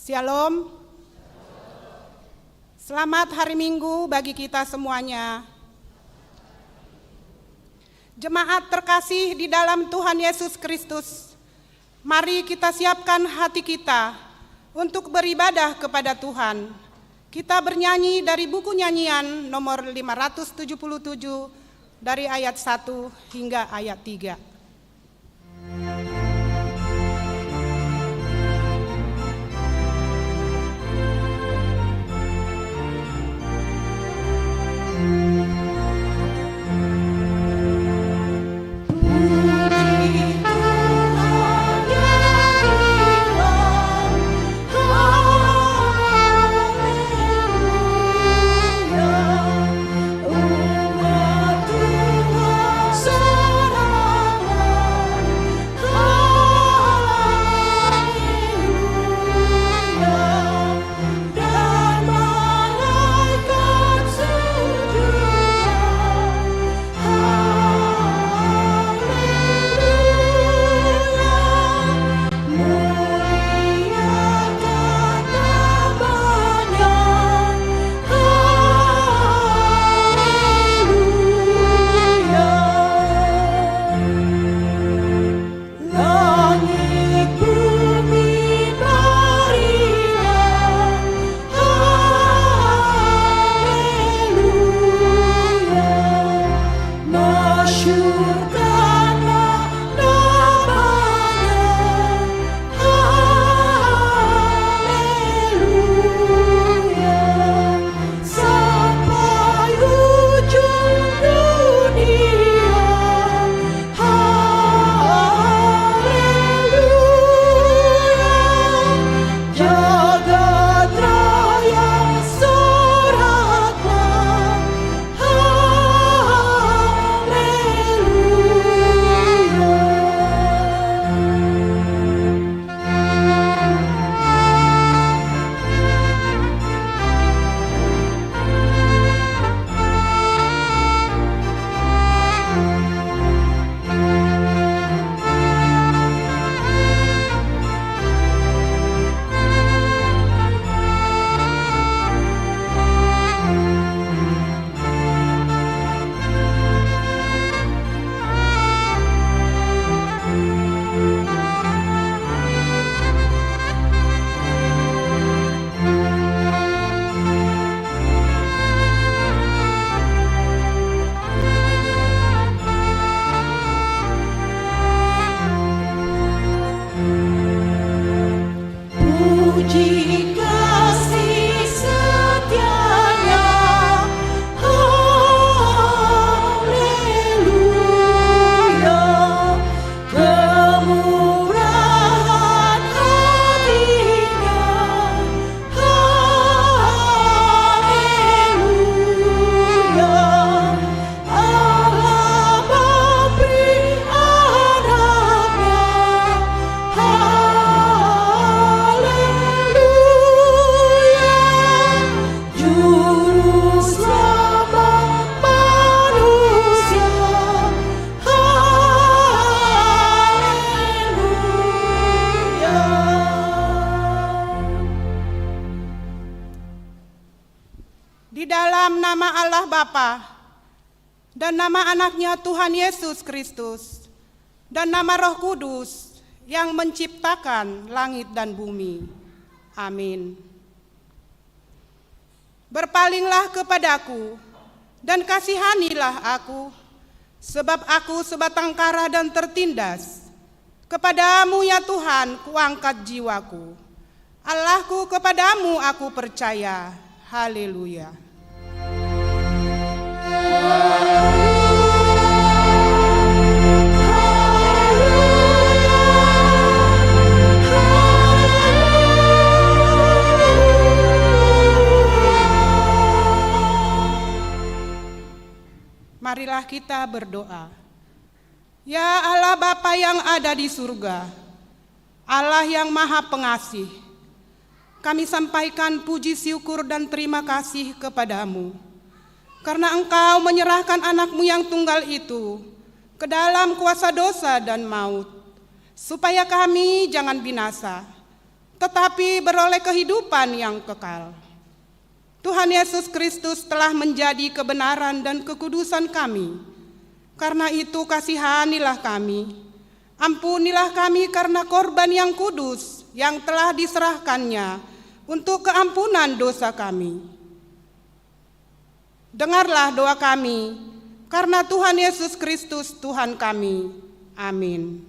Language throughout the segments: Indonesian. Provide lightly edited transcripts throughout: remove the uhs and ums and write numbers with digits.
Shalom. Selamat hari Minggu bagi kita semuanya. Jemaat terkasih di dalam Tuhan Yesus Kristus, mari kita siapkan hati kita untuk beribadah kepada Tuhan. Kita bernyanyi dari buku nyanyian nomor 577 dari ayat 1 hingga ayat 3. Dan nama anaknya Tuhan Yesus Kristus, dan nama Roh Kudus yang menciptakan langit dan bumi. Amin. Berpalinglah kepadaku dan kasihanilah aku, sebab aku sebatang kara dan tertindas. Kepadamu ya Tuhan kuangkat jiwaku. Allahku, kepadamu aku percaya. Haleluya. Marilah kita berdoa. Ya Allah Bapa yang ada di surga, Allah yang Maha Pengasih, kami sampaikan puji syukur dan terima kasih kepadamu, karena Engkau menyerahkan anak-Mu yang tunggal itu ke dalam kuasa dosa dan maut, supaya kami jangan binasa, tetapi beroleh kehidupan yang kekal. Tuhan Yesus Kristus telah menjadi kebenaran dan kekudusan kami. Karena itu kasihanilah kami. Ampunilah kami karena korban yang kudus yang telah diserahkannya untuk keampunan dosa kami. Dengarlah doa kami, karena Tuhan Yesus Kristus Tuhan kami. Amin.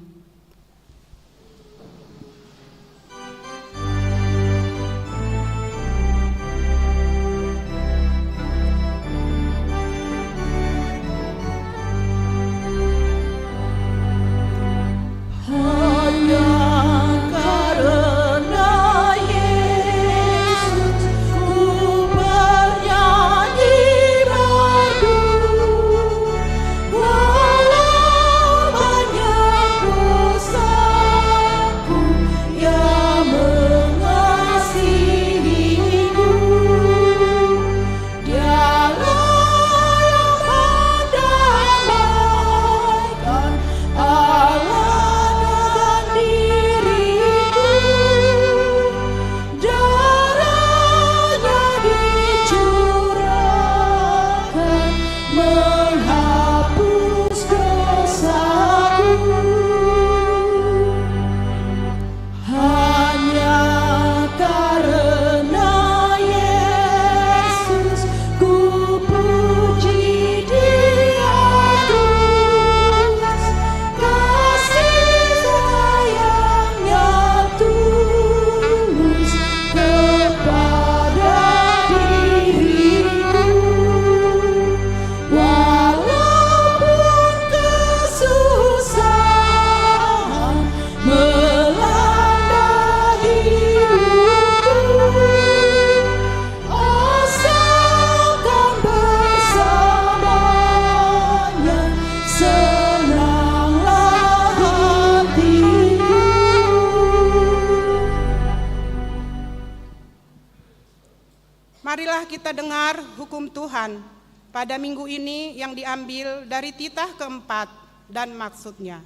Marilah kita dengar hukum Tuhan pada minggu ini yang diambil dari titah keempat dan maksudnya.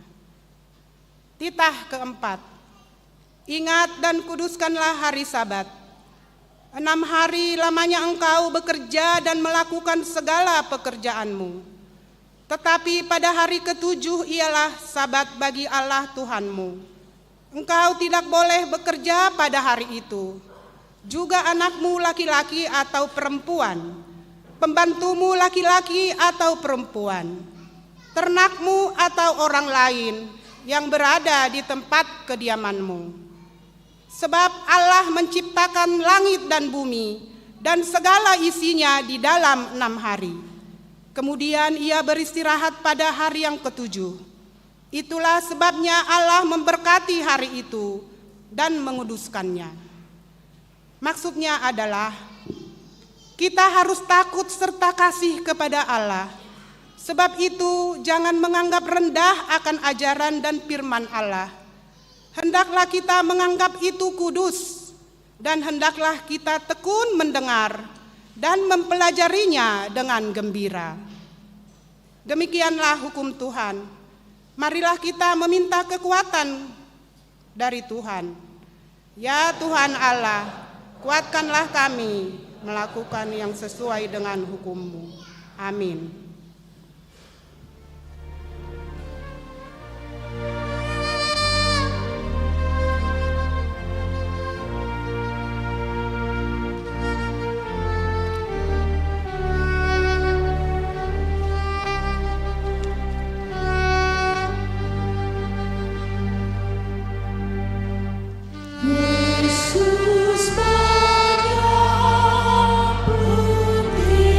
Titah keempat, ingat dan kuduskanlah hari Sabat. 6 hari lamanya engkau bekerja dan melakukan segala pekerjaanmu. Tetapi pada hari ke-7 ialah Sabat bagi Allah Tuhanmu. Engkau tidak boleh bekerja pada hari itu. Juga anakmu laki-laki atau perempuan, pembantumu laki-laki atau perempuan, ternakmu atau orang lain yang berada di tempat kediamanmu. Sebab Allah menciptakan langit dan bumi dan segala isinya di dalam 6 hari. Kemudian ia beristirahat pada hari yang ke-7. Itulah sebabnya Allah memberkati hari itu dan menguduskannya. Maksudnya adalah kita harus takut serta kasih kepada Allah. Sebab itu jangan menganggap rendah akan ajaran dan firman Allah. Hendaklah kita menganggap itu kudus, dan hendaklah kita tekun mendengar dan mempelajarinya dengan gembira. Demikianlah hukum Tuhan. Marilah kita meminta kekuatan dari Tuhan. Ya Tuhan Allah, kuatkanlah kami melakukan yang sesuai dengan hukum-Mu. Amin. Banyak putih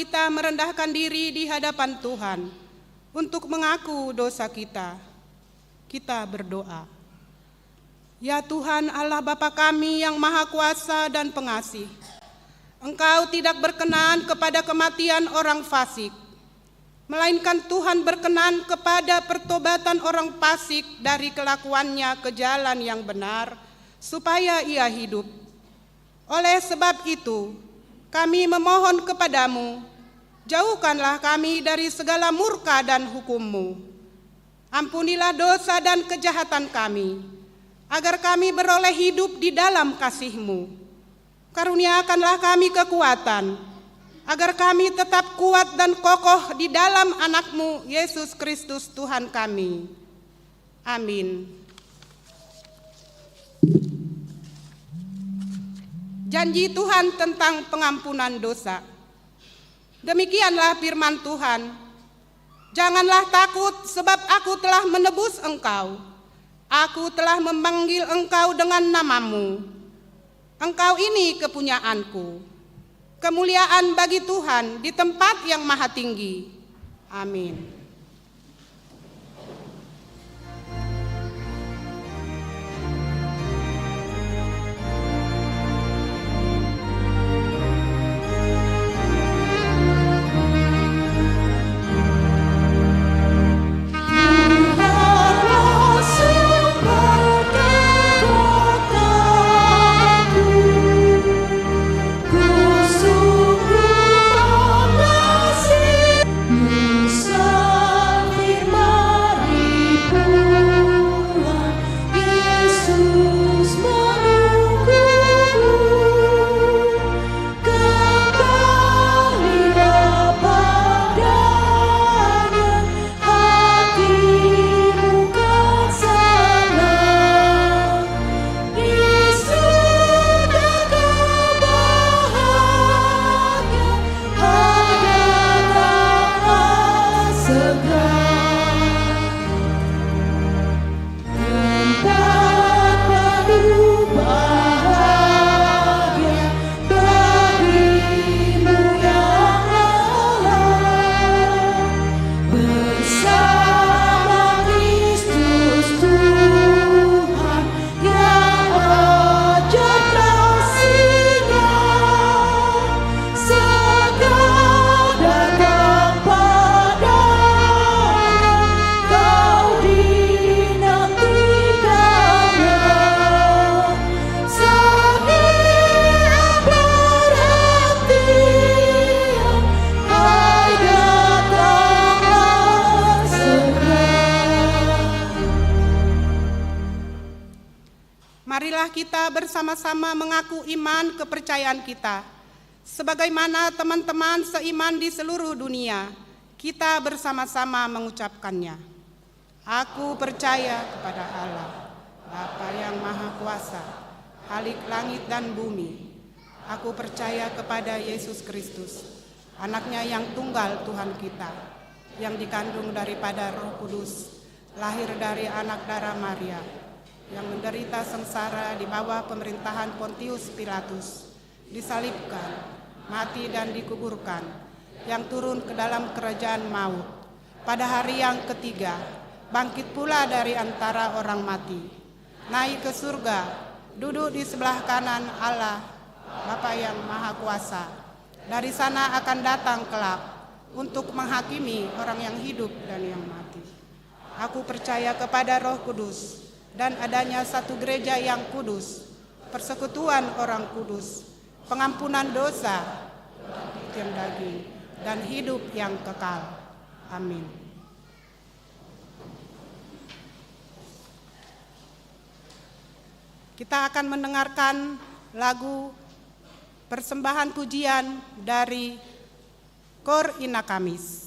kita merendahkan diri di hadapan Tuhan untuk mengaku dosa kita. Kita berdoa. Ya Tuhan Allah Bapa kami yang Maha Kuasa dan Pengasih, Engkau tidak berkenan kepada kematian orang fasik, melainkan Tuhan berkenan kepada pertobatan orang fasik dari kelakuannya ke jalan yang benar, supaya ia hidup. Oleh sebab itu, kami memohon kepadamu, jauhkanlah kami dari segala murka dan hukum-Mu. Ampunilah dosa dan kejahatan kami, agar kami beroleh hidup di dalam kasih-Mu. Karuniakanlah kami kekuatan, agar kami tetap kuat dan kokoh di dalam anak-Mu, Yesus Kristus Tuhan kami. Amin. Janji Tuhan tentang pengampunan dosa. Demikianlah firman Tuhan. Janganlah takut, sebab aku telah menebus engkau. Aku telah memanggil engkau dengan namamu. Engkau ini kepunyaanku. Kemuliaan bagi Tuhan di tempat yang maha tinggi. Amin. Marilah kita bersama-sama mengaku iman kepercayaan kita. Sebagaimana teman-teman seiman di seluruh dunia, kita bersama-sama mengucapkannya. Aku percaya kepada Allah, Bapa yang Maha Kuasa, Khalik langit dan bumi. Aku percaya kepada Yesus Kristus, Anaknya yang tunggal Tuhan kita, yang dikandung daripada Roh Kudus, lahir dari anak darah Maria, yang menderita sengsara di bawah pemerintahan Pontius Pilatus, disalibkan, mati dan dikuburkan, yang turun ke dalam kerajaan maut. Pada hari yang ketiga, bangkit pula dari antara orang mati, naik ke surga, duduk di sebelah kanan Allah, Bapa yang Maha Kuasa. Dari sana akan datang kelak untuk menghakimi orang yang hidup dan yang mati. Aku percaya kepada Roh Kudus, dan adanya satu gereja yang kudus, persekutuan orang kudus, pengampunan dosa, yang daging, dan hidup yang kekal. Amin. Kita akan mendengarkan lagu persembahan pujian dari Kor Ina Kamis.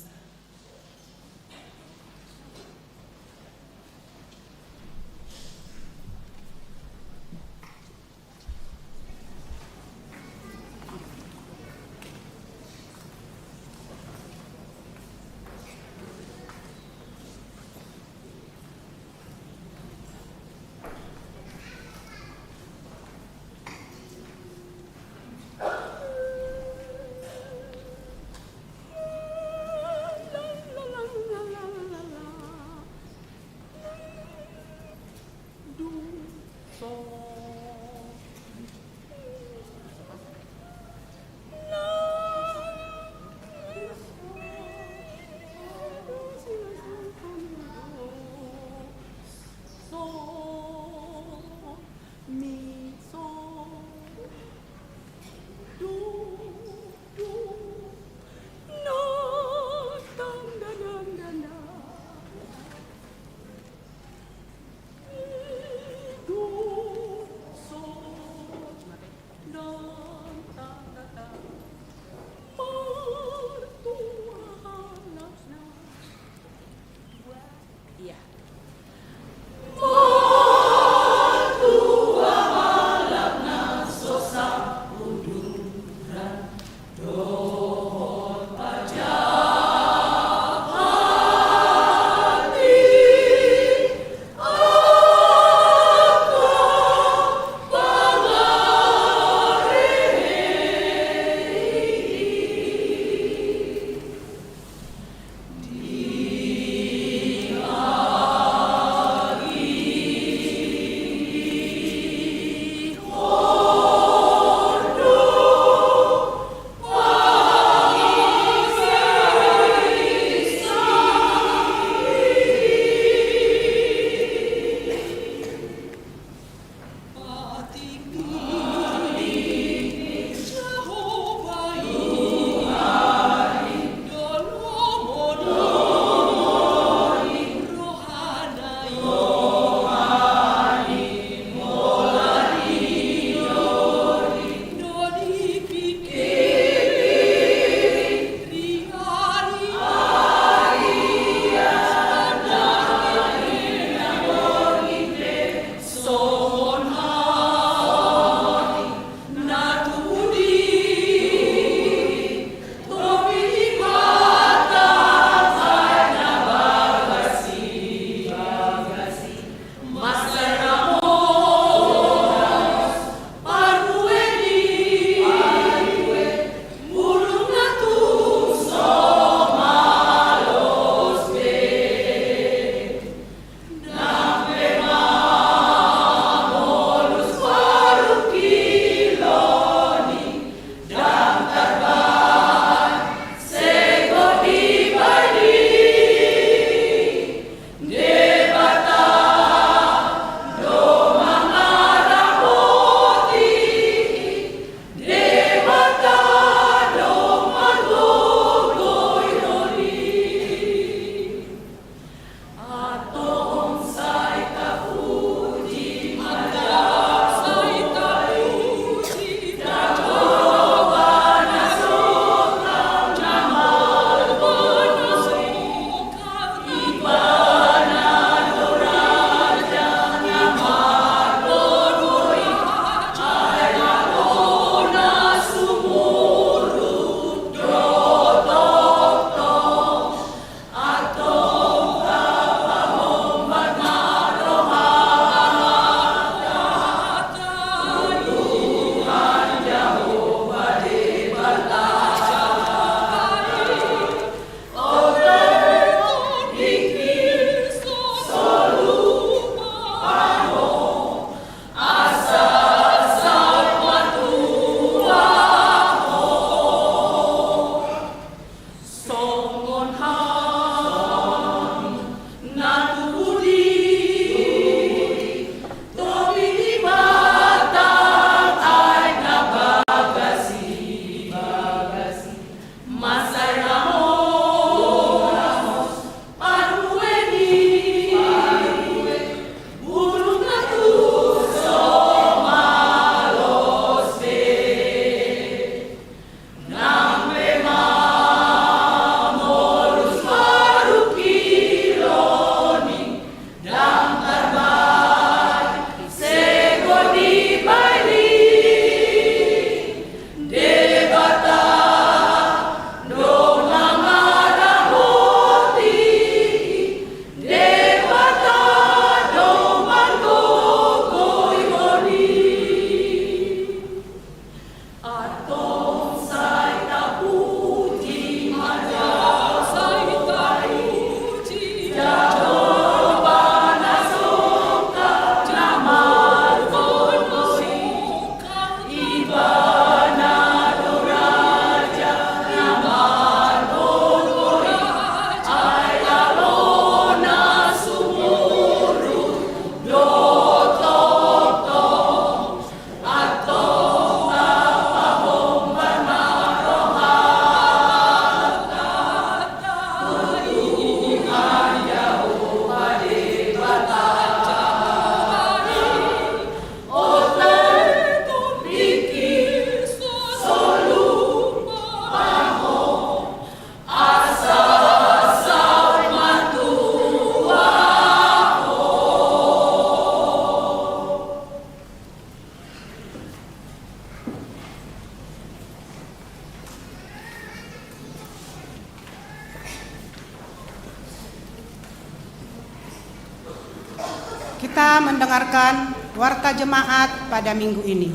kita mendengarkan warta jemaat pada minggu ini.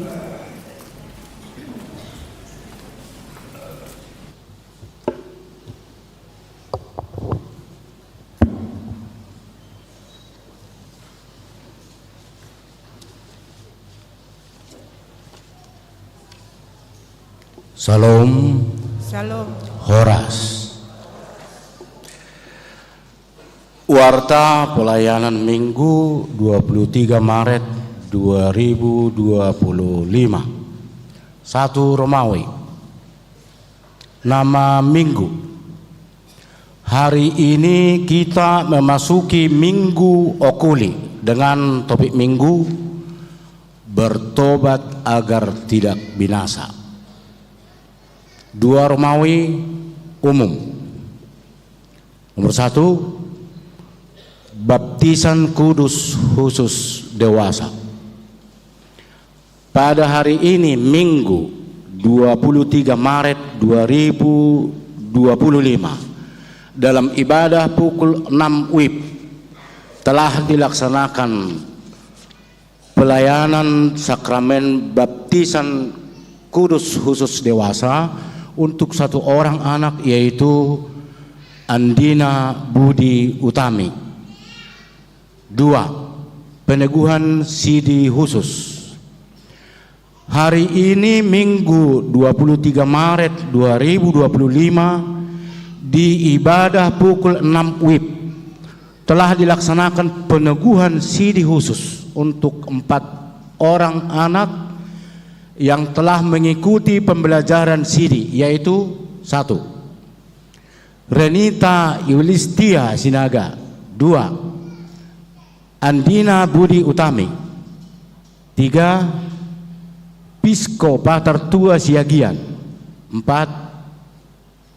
Salam. Shalom. Horas. Warta pelayanan Minggu 23 Maret 2025. 1 Romawi. Nama minggu. Hari ini kita memasuki Minggu Okuli dengan topik minggu bertobat agar tidak binasa. 2 Romawi umum. Nomor 1, baptisan kudus khusus dewasa. Pada hari ini Minggu 23 Maret 2025 dalam ibadah pukul 6 WIB telah dilaksanakan pelayanan sakramen baptisan kudus khusus dewasa untuk 1 orang anak, yaitu Andina Budi Utami. 2, peneguhan sidi khusus. Hari ini Minggu 23 Maret 2025 di ibadah pukul 6 WIB telah dilaksanakan peneguhan sidi khusus untuk 4 orang anak yang telah mengikuti pembelajaran sidi, yaitu 1, Renita Yulistia Sinaga. 2, Andina Budi Utami. 3, Pisco Pater Tua Siagian. 4,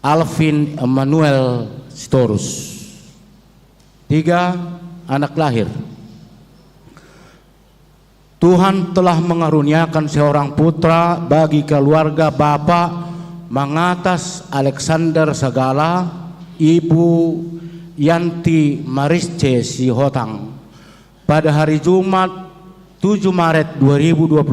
Alvin Emmanuel Sitorus. 3, anak lahir. Tuhan telah mengaruniakan seorang putra bagi keluarga Bapak Mangatas Alexander Sagala, Ibu Yanti Marisce Sihotang pada hari Jumat 7 Maret 2025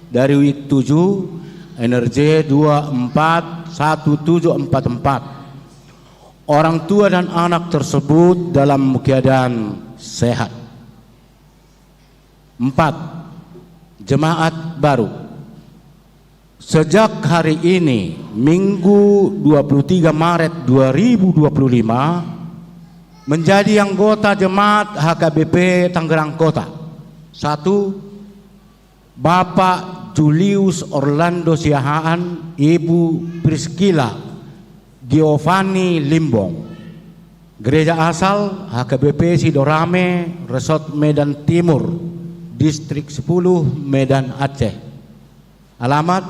dari WIB 7 NRJ 241744. Orang tua dan anak tersebut dalam keadaan sehat. 4, jemaat baru. Sejak hari ini Minggu 23 Maret 2025 menjadi anggota jemaat HKBP Tangerang Kota. 1, Bapak Julius Orlando Siahaan, Ibu Priscilla Giovanni Limbong. Gereja asal HKBP Sidorame, Resort Medan Timur, Distrik 10 Medan Aceh. Alamat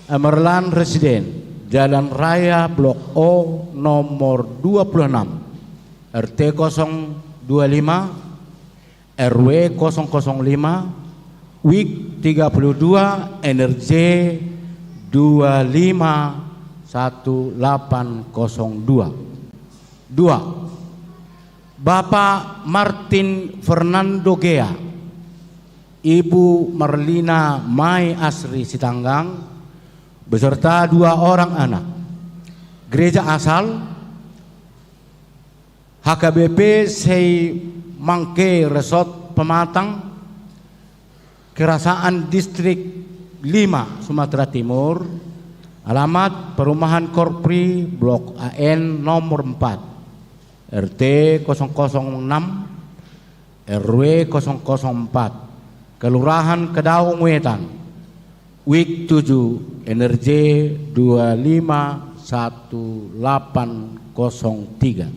Emerlan Residen, Jalan Raya Blok O nomor 26, RT 025, RW 005, WIG 32, NRJ 251802. 2, Bapak Martin Fernando Gea, Ibu Marlina Mai Asri Sitanggang beserta 2 orang anak. Gereja asal HKBP Sei Mangke Resort Pematang, Kerasaan Distrik 5 Sumatera Timur. Alamat Perumahan Korpri Blok AN nomor 4, RT 006, RW 004, Kelurahan Kedaung Wetan, WIG 7, NRJ 251803.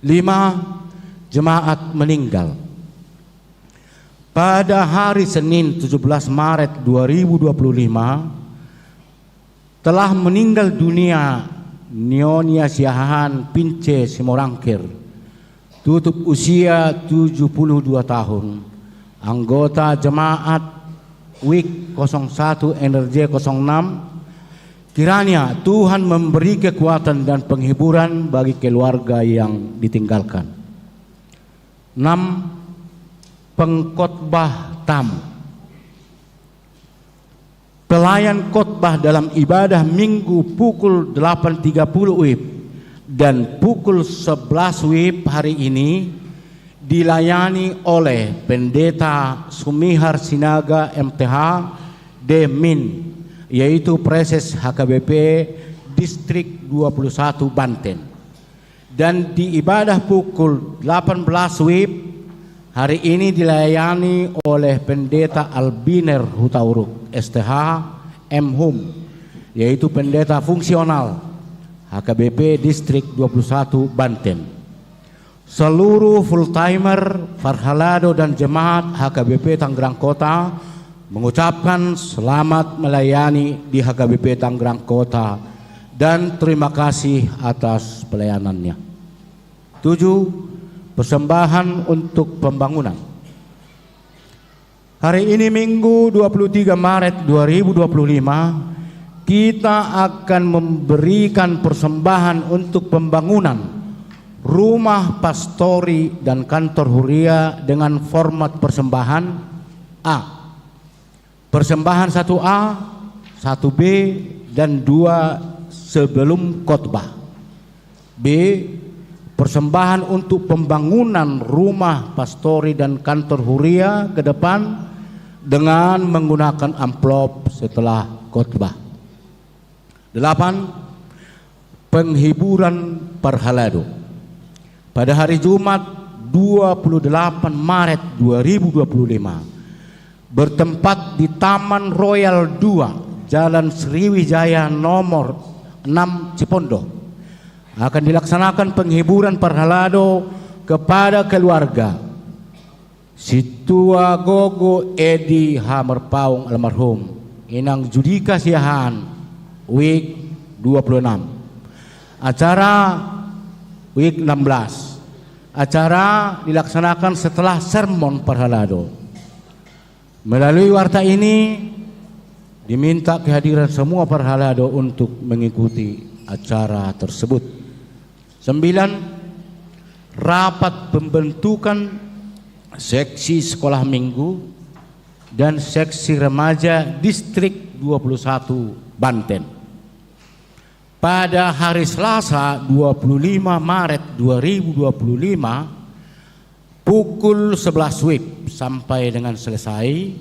5, jemaat meninggal. Pada hari Senin 17 Maret 2025 telah meninggal dunia Nyonya Siahaan Pince Simorangkir, tutup usia 72 tahun, anggota jemaat WIG 01 NRJ 06. Kiranya Tuhan memberi kekuatan dan penghiburan bagi keluarga yang ditinggalkan. 6. pengkhotbah tamu. Pelayan khotbah dalam ibadah Minggu pukul 8.30 WIB dan pukul 11 WIB hari ini dilayani oleh Pendeta Sumihar Sinaga MTH Demin, yaitu Preses HKBP Distrik 21 Banten. Dan di ibadah pukul 18 WIB hari ini dilayani oleh Pendeta Albiner Hutauruk STH M.Hum, yaitu pendeta fungsional HKBP Distrik 21 Banten. Seluruh full-timer, Parhalado dan jemaat HKBP Tangerang Kota mengucapkan selamat melayani di HKBP Tangerang Kota dan terima kasih atas pelayanannya. 7. Persembahan untuk pembangunan. Hari ini Minggu 23 Maret 2025 kita akan memberikan persembahan untuk pembangunan rumah pastori dan kantor huria dengan format persembahan A. Persembahan 1A, 1B dan 2 sebelum khotbah. B. Persembahan untuk pembangunan rumah pastori dan kantor huria ke depan dengan menggunakan amplop setelah khotbah. 8. Penghiburan Parhalado. Pada hari Jumat 28 Maret 2025 bertempat di Taman Royal 2 Jalan Sriwijaya nomor 6 Cipondo akan dilaksanakan penghiburan Parhalado kepada keluarga Situa Gogo Edi Hamerpaung almarhum Inang Judika Siahaan week 26. Acara week 16. Acara dilaksanakan setelah sermon Parhalado. Melalui warta ini diminta kehadiran semua Parhalado untuk mengikuti acara tersebut. 9. Rapat pembentukan seksi sekolah minggu dan seksi remaja Distrik 21 Banten. Pada hari Selasa 25 Maret 2025 pukul 11 WIB sampai dengan selesai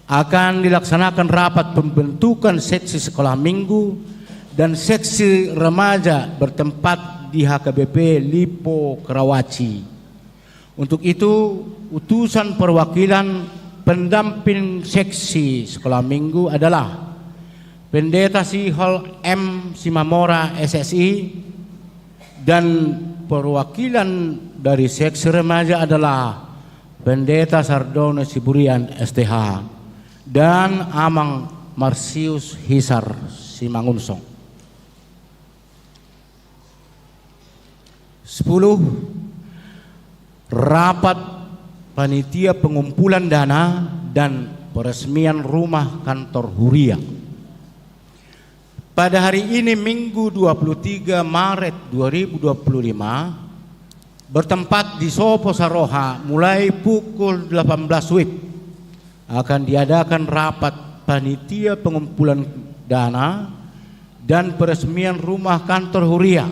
akan dilaksanakan rapat pembentukan seksi sekolah minggu dan seksi remaja bertempat di HKBP Lipo Karawaci. Untuk itu utusan perwakilan pendamping seksi sekolah minggu adalah Pendeta Sihol M. Simamora SSI dan perwakilan dari seksi remaja adalah Pendeta Sardono Siburian STH dan Amang Marsius Hisar Simangunsong. 10. Rapat panitia pengumpulan dana dan peresmian rumah kantor huria. Pada hari ini Minggu 23 Maret 2025 bertempat di Sopo Saroha mulai pukul 18 WIB akan diadakan rapat panitia pengumpulan dana dan peresmian rumah kantor huria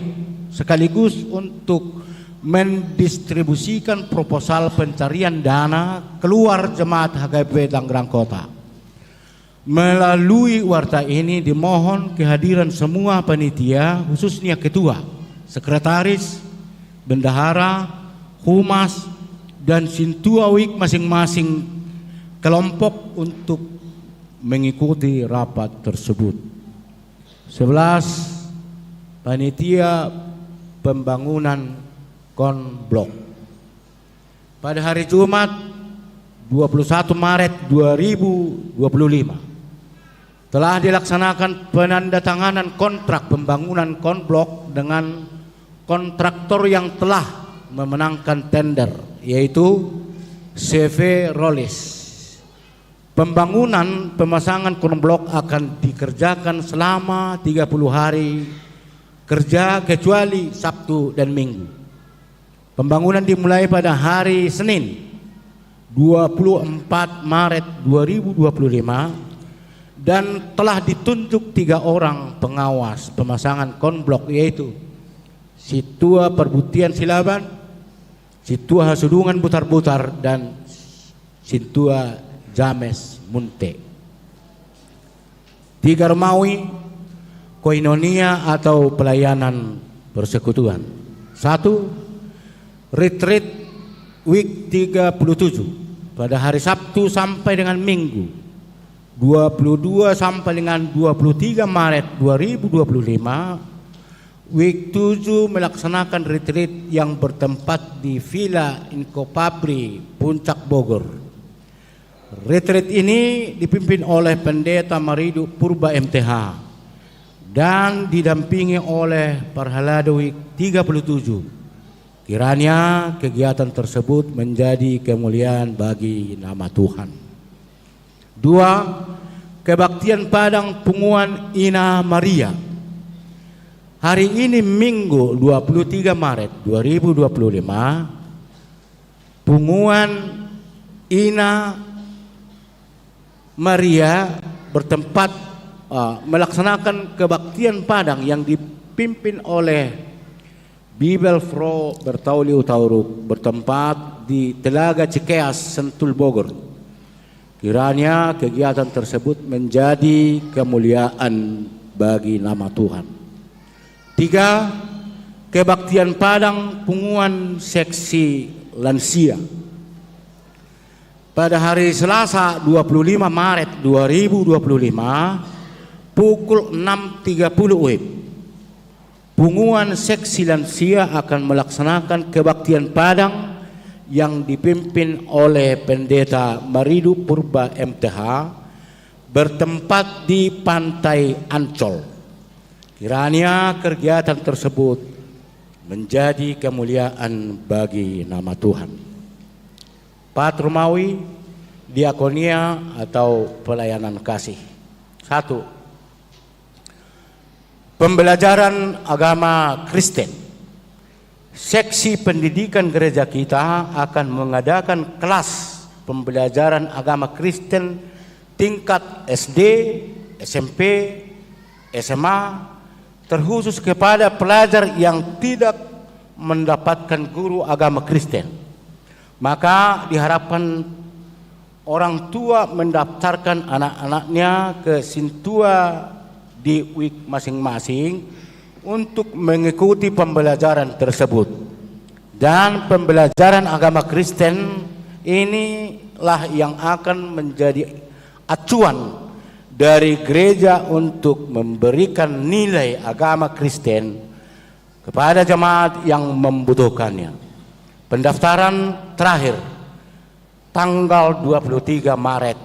sekaligus untuk mendistribusikan proposal pencarian dana keluar jemaat HKBP Tangerang Kota. Melalui warta ini dimohon kehadiran semua panitia, khususnya ketua, sekretaris, bendahara, humas, dan sintuawik masing-masing kelompok untuk mengikuti rapat tersebut. 11. Panitia pembangunan konblok. Pada hari Jumat 21 Maret 2025 telah dilaksanakan penandatanganan kontrak pembangunan konblok dengan kontraktor yang telah memenangkan tender, yaitu CV Rolis. Pembangunan pemasangan konblok akan dikerjakan selama 30 hari kerja kecuali Sabtu dan Minggu. Pembangunan dimulai pada hari Senin 24 Maret 2025 dan telah ditunjuk 3 orang pengawas pemasangan konblok, yaitu Situa Perbutian Silaban, Situa Hasudungan Butar-Butar, dan Situa James Munte. 3 Romawi koinonia atau pelayanan persekutuan. 1. Retreat week 37 pada hari Sabtu sampai dengan Minggu 22 sampai dengan 23 Maret 2025. Week 7 melaksanakan retreat yang bertempat di Villa Inkopabri, Puncak Bogor. Retreat ini dipimpin oleh Pendeta Maridu Purba MTH dan didampingi oleh Parhalado Week 37. Kiranya kegiatan tersebut menjadi kemuliaan bagi nama Tuhan. 2. Kebaktian Padang Punguan Ina Maria. Hari ini Minggu 23 Maret 2025, Punguan Ina Maria bertempat melaksanakan kebaktian Padang yang dipimpin oleh Bibel Fro Bertauli Utauruk bertempat di Telaga Cikeas, Sentul, Bogor. Kiranya kegiatan tersebut menjadi kemuliaan bagi nama Tuhan. 3. Kebaktian Padang Punguan Seksi Lansia. Pada hari Selasa 25 Maret 2025 pukul 6.30 WIB, Punguan Seksi Lansia akan melaksanakan kebaktian Padang yang dipimpin oleh Pendeta Maridu Purba MTH bertempat di Pantai Ancol. Kiranya kegiatan tersebut menjadi kemuliaan bagi nama Tuhan. 4. Romawi diakonia atau pelayanan kasih. 1. Pembelajaran agama Kristen. Seksi pendidikan gereja kita akan mengadakan kelas pembelajaran agama Kristen tingkat SD, SMP, SMA terkhusus kepada pelajar yang tidak mendapatkan guru agama Kristen. Maka diharapkan orang tua mendaftarkan anak-anaknya ke Sintua di week masing-masing untuk mengikuti pembelajaran tersebut. Dan pembelajaran agama Kristen inilah yang akan menjadi acuan dari gereja untuk memberikan nilai agama Kristen kepada jemaat yang membutuhkannya. Pendaftaran terakhir tanggal 23 Maret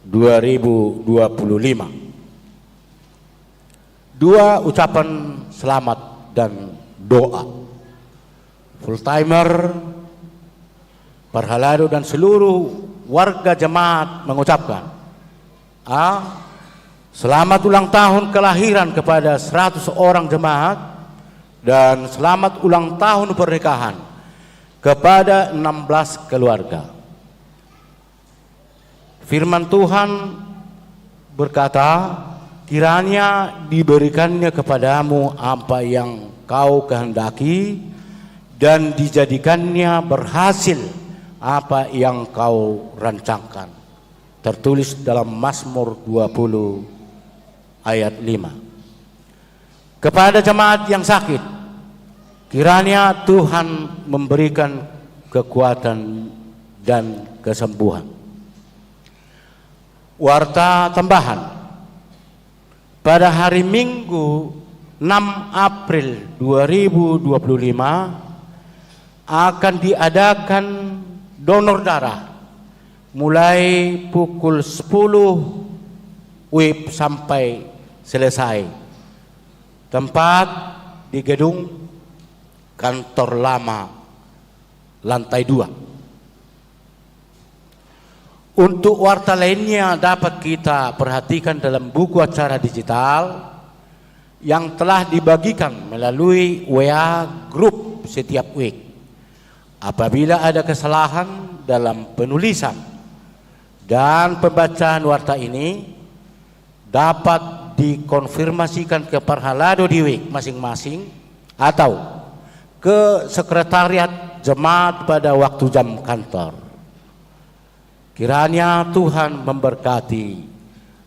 2025. 2. Ucapan selamat dan doa. Full timer, Parhalado dan seluruh warga jemaat mengucapkan selamat ulang tahun kelahiran kepada 100 orang jemaat dan selamat ulang tahun pernikahan kepada 16 keluarga. Firman Tuhan berkata, kiranya diberikannya kepadamu apa yang kau kehendaki dan dijadikannya berhasil apa yang kau rancangkan. Tertulis dalam Mazmur 20 ayat 5. Kepada jemaat yang sakit, kiranya Tuhan memberikan kekuatan dan kesembuhan. Warta tambahan. Pada hari Minggu 6 April 2025 akan diadakan donor darah mulai pukul 10 WIB sampai selesai. Tempat di gedung kantor lama lantai 2. Untuk warta lainnya dapat kita perhatikan dalam buku acara digital yang telah dibagikan melalui WA Group setiap week. Apabila ada kesalahan dalam penulisan dan pembacaan warta ini, dapat dikonfirmasikan ke Parhalado Diwik masing-masing atau ke sekretariat jemaat pada waktu jam kantor. Kiranya Tuhan memberkati.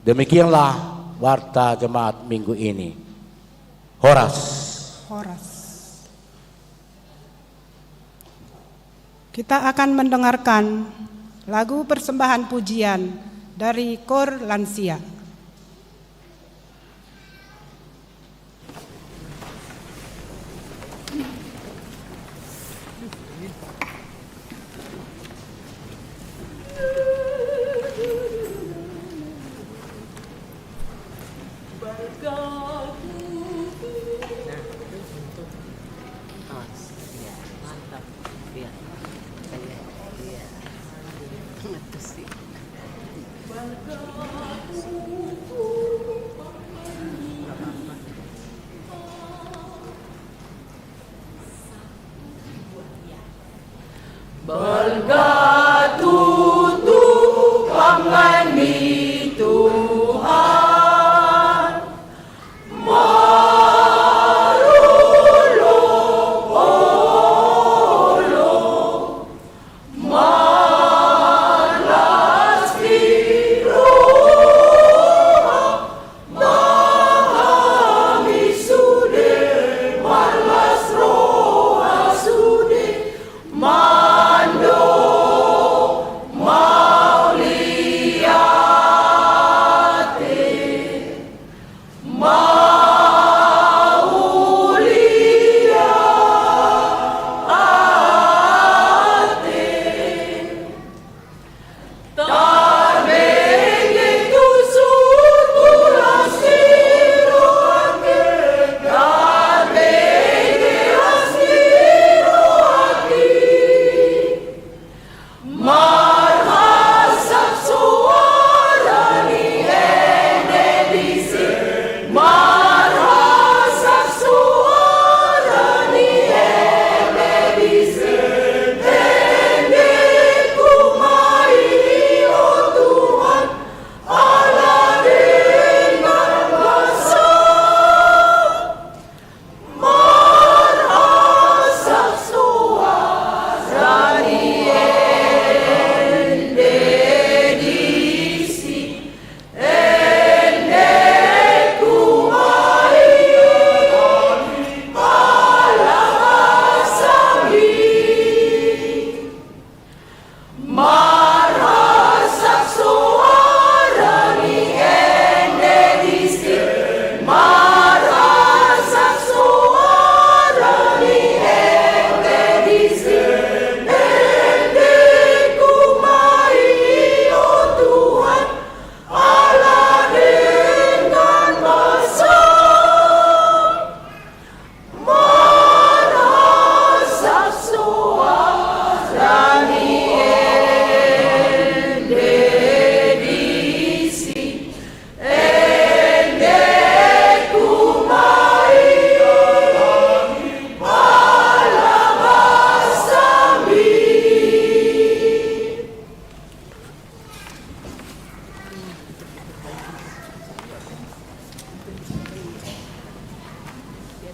Demikianlah warta jemaat minggu ini. Horas. Horas. Kita akan mendengarkan lagu persembahan pujian dari Kor Lansia.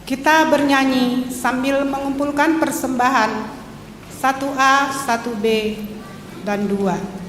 Kita bernyanyi sambil mengumpulkan persembahan 1A, 1B, dan 2. Engkau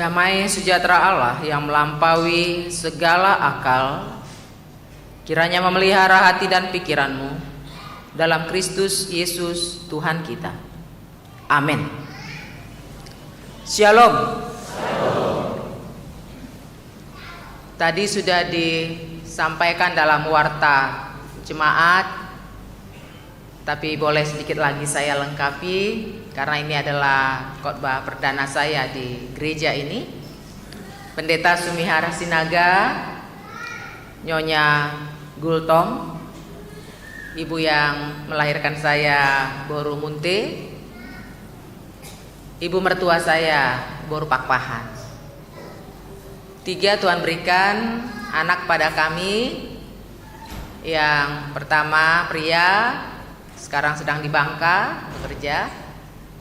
Damai sejahtera Allah yang melampaui segala akal kiranya memelihara hati dan pikiranmu dalam Kristus Yesus Tuhan kita. Amin. Shalom. Tadi sudah disampaikan dalam warta jemaat, tapi boleh sedikit lagi saya lengkapi karena ini adalah khotbah perdana saya di gereja ini. Pendeta Sumihara Sinaga, Nyonya Gultom, ibu yang melahirkan saya Boru Munte, ibu mertua saya Boru Pakpahan. 3 Tuhan berikan anak pada kami. Yang pertama pria, sekarang sedang di Bangka bekerja.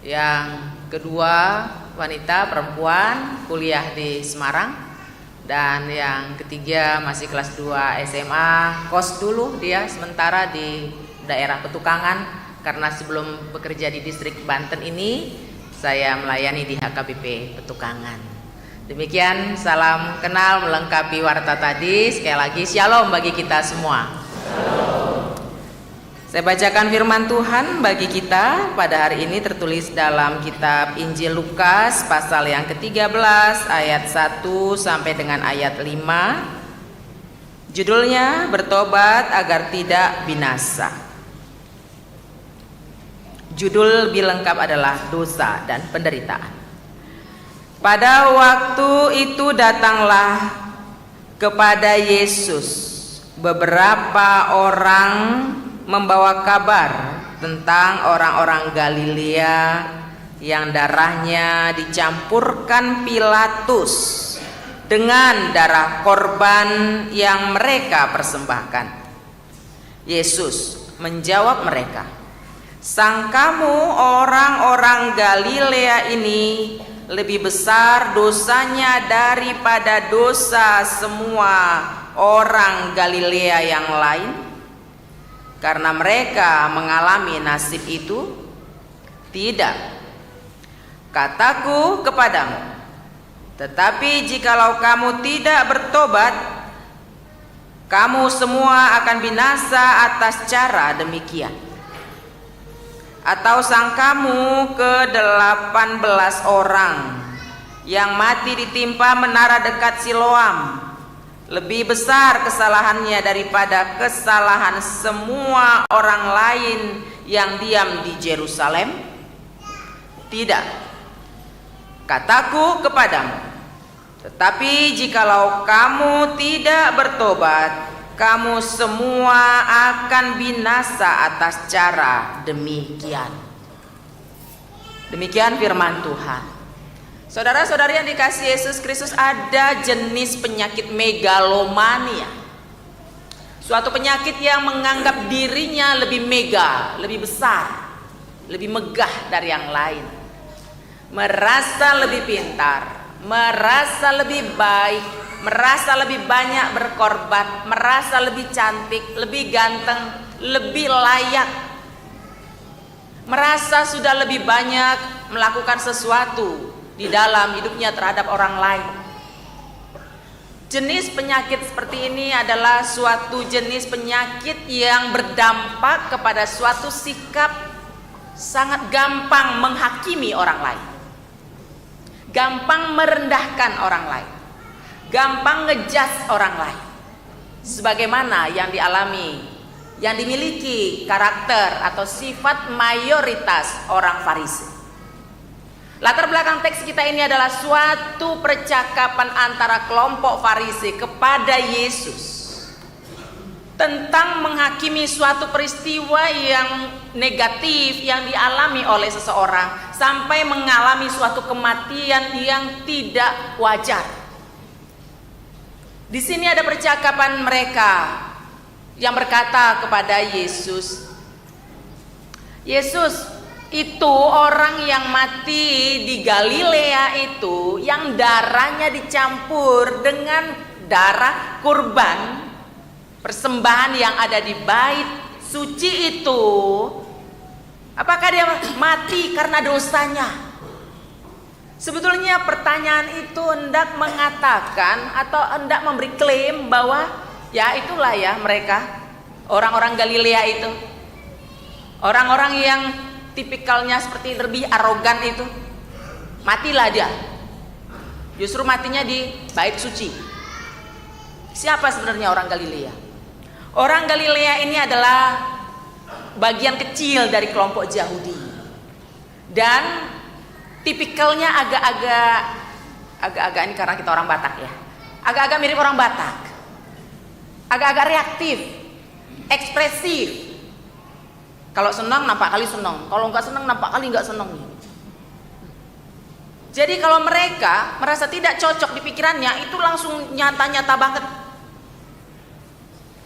Yang kedua wanita perempuan, kuliah di Semarang. Dan yang ketiga masih kelas 2 SMA, kos dulu dia sementara di daerah Petukangan, karena sebelum bekerja di distrik Banten ini saya melayani di HKBP Petukangan. Demikian salam kenal melengkapi warta tadi. Sekali lagi shalom bagi kita semua. Saya bacakan firman Tuhan bagi kita pada hari ini tertulis dalam kitab Injil Lukas pasal yang ke-13 ayat 1 sampai dengan ayat 5. Judulnya bertobat agar tidak binasa. Judul lebih lengkap adalah dosa dan penderitaan. Pada waktu itu datanglah kepada Yesus beberapa orang membawa kabar tentang orang-orang Galilea yang darahnya dicampurkan Pilatus dengan darah korban yang mereka persembahkan. Yesus menjawab mereka, "Sangkamu orang-orang Galilea ini lebih besar dosanya daripada dosa semua orang Galilea yang lain? Karena mereka mengalami nasib itu? Tidak. Kataku kepadamu, tetapi jikalau kamu tidak bertobat, kamu semua akan binasa atas cara demikian. Atau sangkamu ke-18 orang yang mati ditimpa menara dekat Siloam lebih besar kesalahannya daripada kesalahan semua orang lain yang diam di Yerusalem? Tidak. Kataku kepadamu, tetapi jikalau kamu tidak bertobat, kamu semua akan binasa atas cara demikian." Demikian firman Tuhan. Saudara-saudari yang dikasihi Yesus Kristus, ada jenis penyakit megalomania. Suatu penyakit yang menganggap dirinya lebih mega, lebih besar, lebih megah dari yang lain. Merasa lebih pintar, merasa lebih baik, merasa lebih banyak berkorban, merasa lebih cantik, lebih ganteng, lebih layak. Merasa sudah lebih banyak melakukan sesuatu di dalam hidupnya terhadap orang lain. Jenis penyakit seperti ini adalah suatu jenis penyakit yang berdampak kepada suatu sikap sangat gampang menghakimi orang lain, gampang merendahkan orang lain, gampang ngejudge orang lain, sebagaimana yang dialami, yang dimiliki karakter atau sifat mayoritas orang Farisi. Latar belakang teks kita ini adalah suatu percakapan antara kelompok Farisi kepada Yesus tentang menghakimi suatu peristiwa yang negatif yang dialami oleh seseorang sampai mengalami suatu kematian yang tidak wajar. Di sini ada percakapan mereka yang berkata kepada Yesus, "Yesus, itu orang yang mati di Galilea itu yang darahnya dicampur dengan darah kurban persembahan yang ada di bait suci itu, apakah dia mati karena dosanya? Sebetulnya pertanyaan itu hendak mengatakan atau hendak memberi klaim bahwa ya itulah ya mereka, orang-orang Galilea itu, orang-orang yang tipikalnya seperti lebih arogan itu, matilah dia. Justru matinya di bait suci. Siapa sebenarnya orang Galilea? Orang Galilea ini adalah bagian kecil dari kelompok Yahudi. Dan tipikalnya agak-agak ini karena kita orang Batak ya. Agak-agak mirip orang Batak. Agak-agak reaktif, ekspresif. Kalau senang nampak kali senang, kalau nggak senang nampak kali nggak senang. Jadi kalau mereka merasa tidak cocok di pikirannya, itu langsung nyata-nyata banget.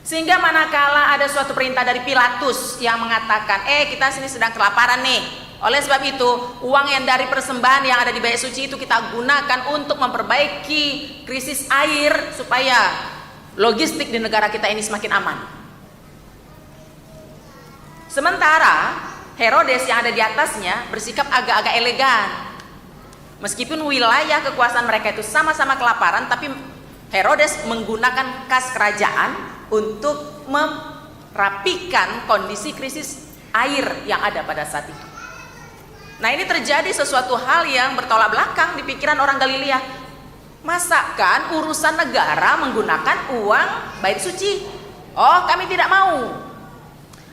Sehingga manakala ada suatu perintah dari Pilatus yang mengatakan, kita sini sedang kelaparan nih. Oleh sebab itu, uang yang dari persembahan yang ada di bait suci itu kita gunakan untuk memperbaiki krisis air supaya logistik di negara kita ini semakin aman. Sementara Herodes yang ada di atasnya bersikap agak-agak elegan. Meskipun wilayah kekuasaan mereka itu sama-sama kelaparan, tapi Herodes menggunakan kas kerajaan untuk merapikan kondisi krisis air yang ada pada saat itu. Nah, ini terjadi sesuatu hal yang bertolak belakang di pikiran orang Galilea. Masakan urusan negara menggunakan uang bait suci? Oh, kami tidak mau.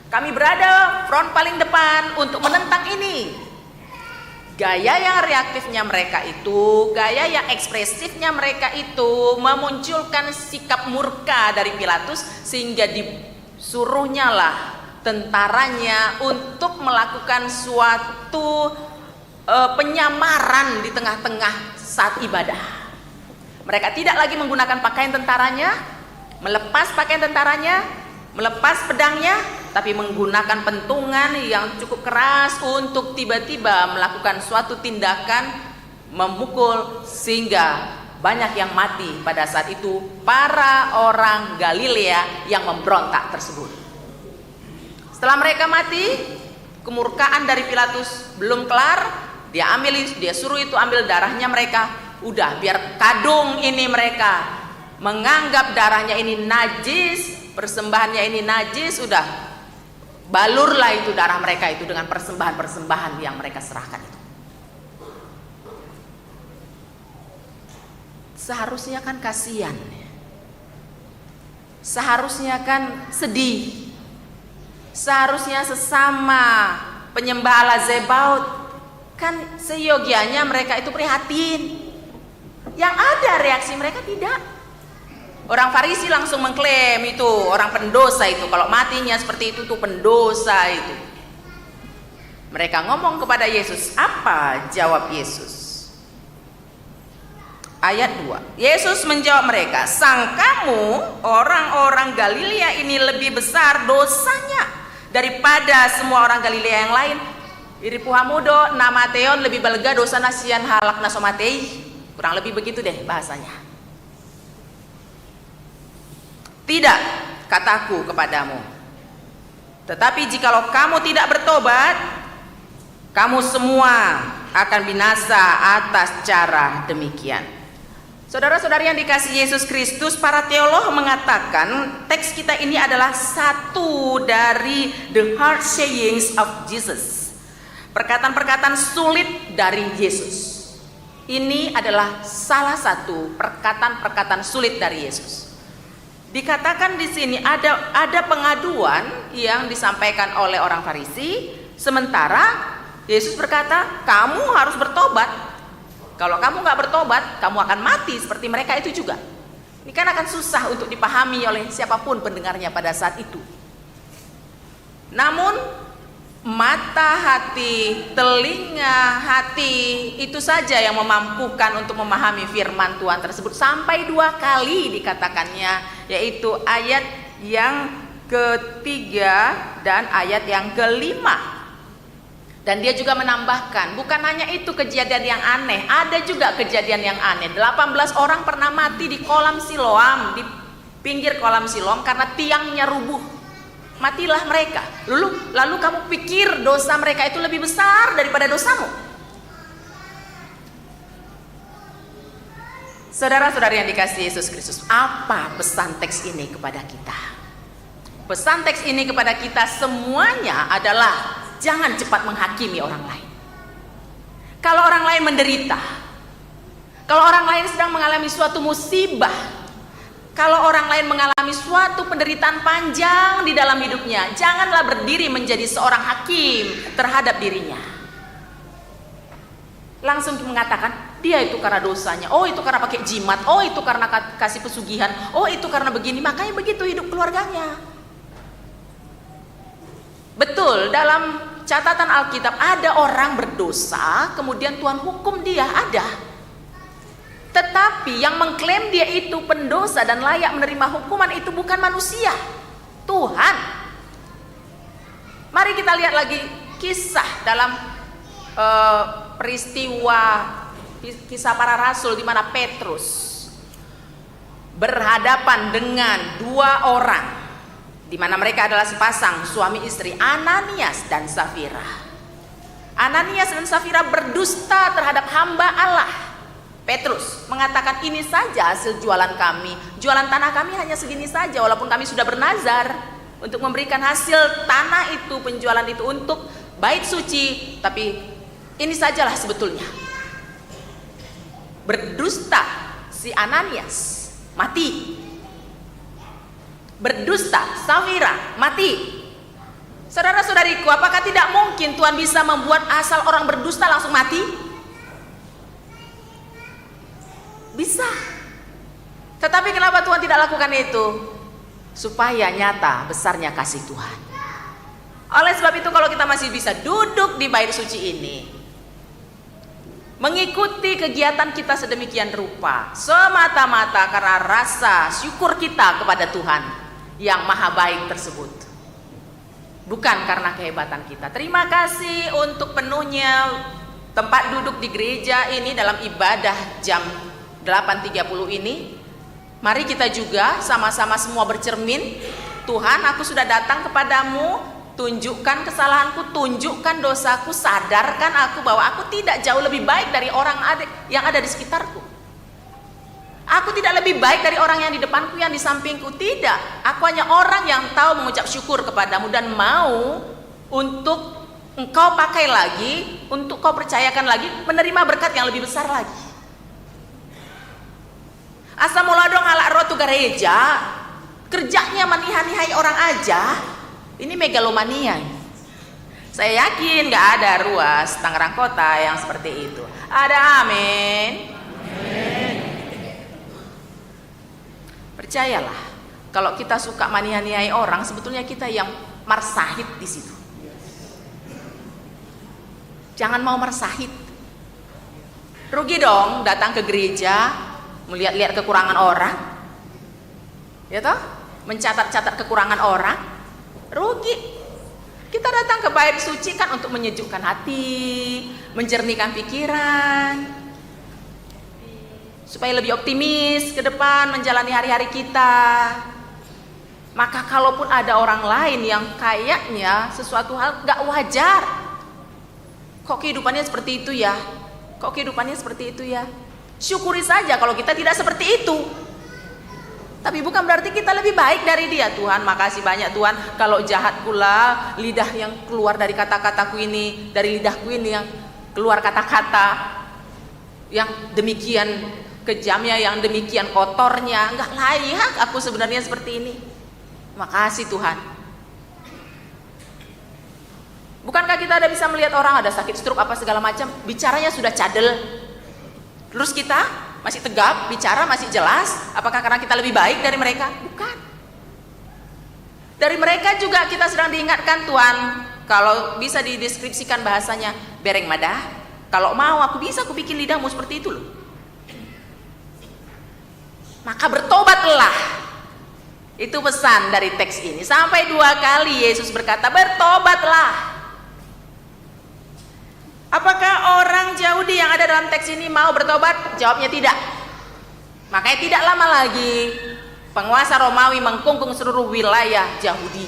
Kami berada front paling depan untuk menentang ini. Gaya yang reaktifnya mereka itu, gaya yang ekspresifnya mereka itu memunculkan sikap murka dari Pilatus, sehingga disuruhnya lah tentaranya untuk melakukan suatu penyamaran di tengah-tengah saat ibadah. Mereka tidak lagi menggunakan pakaian tentaranya, melepas pakaian tentaranya, melepas pedangnya, tapi menggunakan pentungan yang cukup keras untuk tiba-tiba melakukan suatu tindakan memukul, sehingga banyak yang mati pada saat itu, para orang Galilea yang memberontak tersebut. Setelah mereka mati, kemurkaan dari Pilatus belum kelar. Dia suruh itu ambil darahnya mereka. Udah, biar kadung ini mereka menganggap darahnya ini najis, persembahannya ini najis, udah balurlah itu darah mereka itu dengan persembahan-persembahan yang mereka serahkan itu. Seharusnya kan kasihan, seharusnya kan sedih, seharusnya sesama penyembah Allah Zebaut kan seyogianya mereka itu prihatin. Yang ada reaksi mereka tidak. Orang Farisi langsung mengklaim itu orang pendosa itu, kalau matinya seperti itu tuh pendosa itu. Mereka ngomong kepada Yesus, apa jawab Yesus? Ayat 2. Yesus menjawab mereka, sangkamu orang-orang Galilea ini lebih besar dosanya daripada semua orang Galilea yang lain? Iri puhamudo namateon lebih balega dosa nasian halak nasomatei. Kurang lebih begitu deh bahasanya. Tidak, kataku kepadamu, tetapi jikalau kamu tidak bertobat, kamu semua akan binasa atas cara demikian. Saudara-saudari yang dikasihi Yesus Kristus, para teolog mengatakan teks kita ini adalah satu dari the hard sayings of Jesus. Perkataan-perkataan sulit dari Yesus. Ini adalah salah satu perkataan-perkataan sulit dari Yesus. Dikatakan di sini ada pengaduan yang disampaikan oleh orang Farisi, sementara Yesus berkata, kamu harus bertobat. Kalau kamu nggak bertobat, kamu akan mati seperti mereka itu juga. Ini kan akan susah untuk dipahami oleh siapapun pendengarnya pada saat itu. Namun mata hati, telinga hati itu saja yang memampukan untuk memahami firman Tuhan tersebut. Sampai 2 kali dikatakannya, yaitu ayat yang ketiga dan ayat yang kelima. Dan dia juga menambahkan, bukan hanya itu kejadian yang aneh, ada juga kejadian yang aneh. 18 orang pernah mati di kolam Siloam, di pinggir kolam Siloam karena tiangnya rubuh. Matilah mereka. Lalu kamu pikir dosa mereka itu lebih besar daripada dosamu? Saudara-saudari yang dikasihi Yesus Kristus, apa pesan teks ini kepada kita? Pesan teks ini kepada kita semuanya adalah jangan cepat menghakimi orang lain. Kalau orang lain menderita, kalau orang lain sedang mengalami suatu musibah, kalau orang lain mengalami suatu penderitaan panjang di dalam hidupnya, janganlah berdiri menjadi seorang hakim terhadap dirinya. Langsung mengatakan, dia itu karena dosanya, oh itu karena pakai jimat, oh itu karena kasih pesugihan, oh itu karena begini, makanya begitu hidup keluarganya. Betul, dalam catatan Alkitab ada orang berdosa, kemudian Tuhan hukum dia, ada. Tetapi yang mengklaim dia itu pendosa dan layak menerima hukuman itu bukan manusia, Tuhan. Mari kita lihat lagi kisah dalam peristiwa kisah para rasul di mana Petrus berhadapan dengan dua orang, di mana mereka adalah sepasang suami istri, Ananias dan Safira. Ananias dan Safira berdusta terhadap hamba Allah. Petrus mengatakan, ini saja hasil jualan kami, jualan tanah kami hanya segini saja, walaupun kami sudah bernazar untuk memberikan hasil tanah itu, penjualan itu untuk bait suci, tapi ini sajalah sebetulnya. Berdusta si Ananias, mati. Berdusta Safira, mati. Saudara-saudariku, apakah tidak mungkin Tuhan bisa membuat asal orang berdusta langsung mati? Bisa. Tetapi kenapa Tuhan tidak lakukan itu? Supaya nyata besarnya kasih Tuhan. Oleh sebab itu, kalau kita masih bisa duduk di bait suci ini, mengikuti kegiatan kita sedemikian rupa, semata-mata karena rasa syukur kita kepada Tuhan yang maha baik tersebut, bukan karena kehebatan kita. Terima kasih untuk penuhnya tempat duduk di gereja ini dalam ibadah jam 8.30 ini. Mari kita juga sama-sama semua bercermin, Tuhan, aku sudah datang kepadamu, tunjukkan kesalahanku, tunjukkan dosaku, sadarkan aku bahwa aku tidak jauh lebih baik dari orang yang ada di sekitarku. Aku tidak lebih baik dari orang yang di depanku, yang di sampingku, tidak. Aku hanya orang yang tahu mengucap syukur kepadamu dan mau untuk engkau pakai lagi, untuk kau percayakan lagi, menerima berkat yang lebih besar lagi. Asa mula dong ala rotu gereja, kerjanya menihai orang aja. Ini megalomania. Saya yakin gak ada ruas Tangerang Kota yang seperti itu. Ada, amin. Percayalah, kalau kita suka menihai orang, sebetulnya kita yang marsahid di situ. Jangan mau marsahid. Rugi dong datang ke gereja, melihat-lihat kekurangan orang, ya toh, mencatat-catat kekurangan orang, rugi. Kita datang ke bait suci kan untuk menyejukkan hati, menjernihkan pikiran, supaya lebih optimis ke depan menjalani hari-hari kita. Maka kalaupun ada orang lain yang kayaknya sesuatu hal gak wajar, kok kehidupannya seperti itu ya, kok kehidupannya seperti itu ya, syukuri saja kalau kita tidak seperti itu. Tapi bukan berarti kita lebih baik dari dia. Tuhan, makasih banyak Tuhan, kalau jahat pula lidah yang keluar dari kata-kataku ini, dari lidahku ini yang keluar kata-kata yang demikian kejamnya, yang demikian kotornya, enggak layak aku sebenarnya seperti ini. Makasih Tuhan. Bukankah kita ada bisa melihat orang ada sakit stroke apa segala macam, bicaranya sudah cadel, terus kita masih tegap, bicara masih jelas. Apakah karena kita lebih baik dari mereka? Bukan. Dari mereka juga kita sedang diingatkan, Tuhan, kalau bisa dideskripsikan bahasanya, bereng madah, kalau mau aku bisa aku bikin lidahmu seperti itu loh. Maka bertobatlah. Itu pesan dari teks ini. Sampai 2 kali Yesus berkata, bertobatlah. Apakah orang Yahudi yang ada dalam teks ini mau bertobat? Jawabnya tidak. Makanya tidak lama lagi penguasa Romawi mengkungkung seluruh wilayah Yahudi.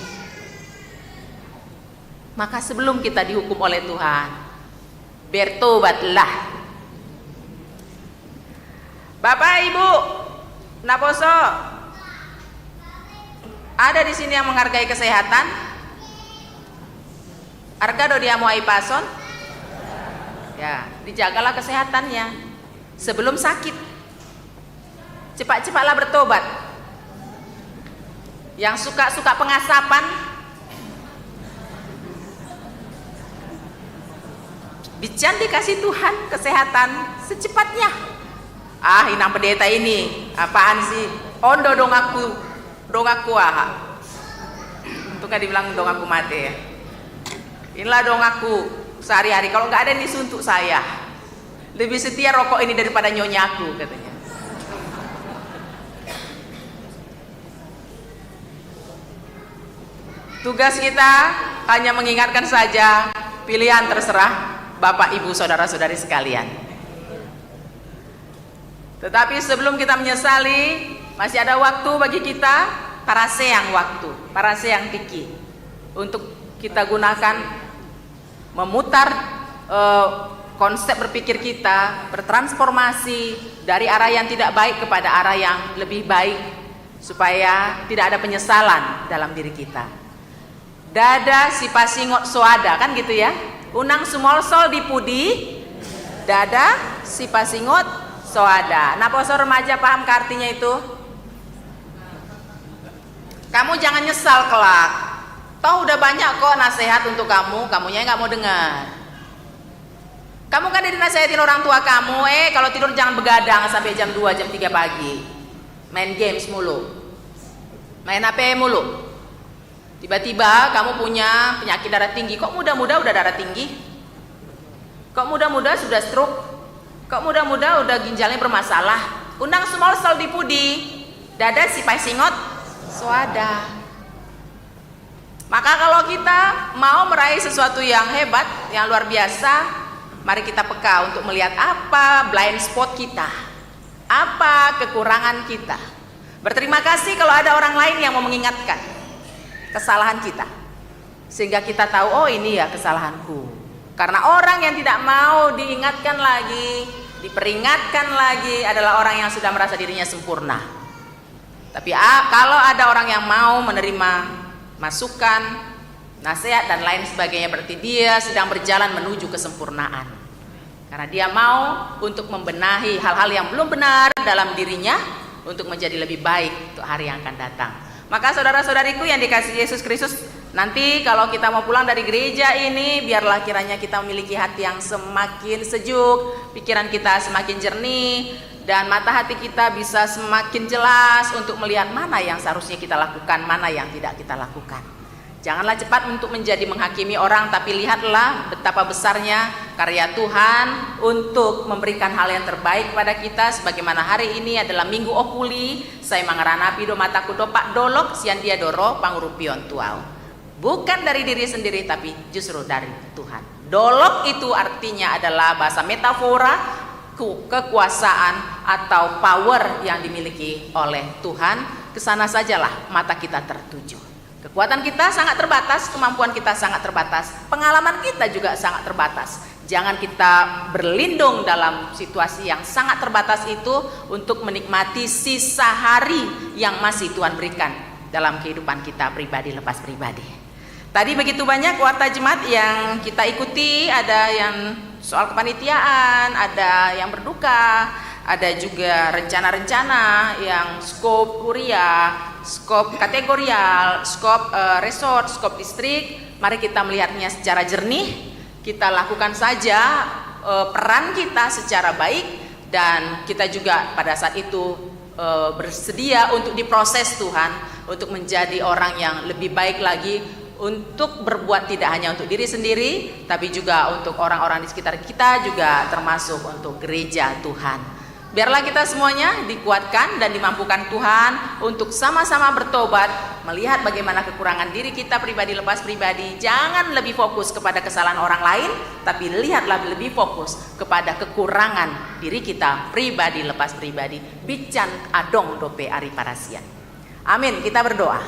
Maka sebelum kita dihukum oleh Tuhan, bertobatlah. Bapak, Ibu, Naposo, ada di sini yang menghargai kesehatan? Harga do dia mau pason? Ya, dijagalah kesehatannya sebelum sakit. Cepat-cepatlah bertobat. Yang suka pengasapan, bican dikasih Tuhan kesehatan secepatnya. Inang pendeta ini apaan sih? Ondo dongaku itu kan dibilang dongaku mati ya. Inilah dongaku sehari-hari. Kalau nggak ada ini suntuk saya. Lebih setia rokok ini daripada nyonyaku katanya. Tugas kita hanya mengingatkan saja, pilihan terserah Bapak, Ibu, saudara-saudari sekalian. Tetapi sebelum kita menyesali, masih ada waktu bagi kita, paraseyang waktu, paraseyang tiki, untuk kita gunakan memutar konsep berpikir kita, bertransformasi dari arah yang tidak baik kepada arah yang lebih baik, supaya tidak ada penyesalan dalam diri kita. Dada si pasingot soada, kan gitu ya. Unang sumol sol dipudi, dada si pasingot soada. Nah, poso remaja paham ke artinya itu? Kamu jangan nyesal kelak. Toh udah banyak kok nasihat untuk kamu, kamunya nggak mau dengar. Kamu kan dinasihatin orang tua kamu, kalau tidur jangan begadang sampai jam 2, jam 3 pagi. Main games mulu. Main HP mulu. Tiba-tiba kamu punya penyakit darah tinggi. Kok muda-muda udah darah tinggi? Kok muda-muda sudah stroke? Kok muda-muda udah ginjalnya bermasalah? Undang semol sol dipudi, dada si pasingot soada. Maka kalau kita mau meraih sesuatu yang hebat, yang luar biasa, mari kita peka untuk melihat apa blind spot kita, apa kekurangan kita. Berterima kasih kalau ada orang lain yang mau mengingatkan kesalahan kita, sehingga kita tahu, oh ini ya kesalahanku. Karena orang yang tidak mau diingatkan lagi, diperingatkan lagi adalah orang yang sudah merasa dirinya sempurna. Tapi kalau ada orang yang mau menerima masukan, nasihat dan lain sebagainya, berarti dia sedang berjalan menuju kesempurnaan. Karena dia mau untuk membenahi hal-hal yang belum benar dalam dirinya untuk menjadi lebih baik untuk hari yang akan datang. Maka saudara-saudariku yang dikasihi Yesus Kristus, nanti kalau kita mau pulang dari gereja ini, biarlah kiranya kita memiliki hati yang semakin sejuk, pikiran kita semakin jernih, dan mata hati kita bisa semakin jelas untuk melihat mana yang seharusnya kita lakukan, mana yang tidak kita lakukan. Janganlah cepat untuk menjadi menghakimi orang, tapi lihatlah betapa besarnya karya Tuhan untuk memberikan hal yang terbaik pada kita. Sebagaimana hari ini adalah Minggu Okuli, saya mangaranapi do mataku do pak dolok sian dia doro pangurupion tuau. Bukan dari diri sendiri, tapi justru dari Tuhan. Dolok itu artinya adalah bahasa metafora, kekuasaan atau power yang dimiliki oleh Tuhan. Kesana sajalah mata kita tertuju. Kekuatan kita sangat terbatas, kemampuan kita sangat terbatas, pengalaman kita juga sangat terbatas. Jangan kita berlindung dalam situasi yang sangat terbatas itu untuk menikmati sisa hari yang masih Tuhan berikan dalam kehidupan kita pribadi lepas pribadi. Tadi begitu banyak warta jemaat yang kita ikuti, ada yang soal kepanitiaan, ada yang berduka, ada juga rencana-rencana yang skop kuliah, skop kategorial, skop resort, skop distrik. Mari kita melihatnya secara jernih, kita lakukan saja peran kita secara baik, dan kita juga pada saat itu bersedia untuk diproses Tuhan, untuk menjadi orang yang lebih baik lagi, untuk berbuat tidak hanya untuk diri sendiri, tapi juga untuk orang-orang di sekitar kita, juga termasuk untuk gereja Tuhan. Biarlah kita semuanya dikuatkan dan dimampukan Tuhan untuk sama-sama bertobat, melihat bagaimana kekurangan diri kita pribadi lepas pribadi. Jangan lebih fokus kepada kesalahan orang lain, tapi lihatlah lebih fokus kepada kekurangan diri kita pribadi lepas pribadi. Bican adong dope ari parasian. Amin, kita berdoa.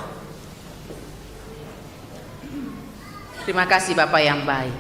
Terima kasih Bapak yang baik.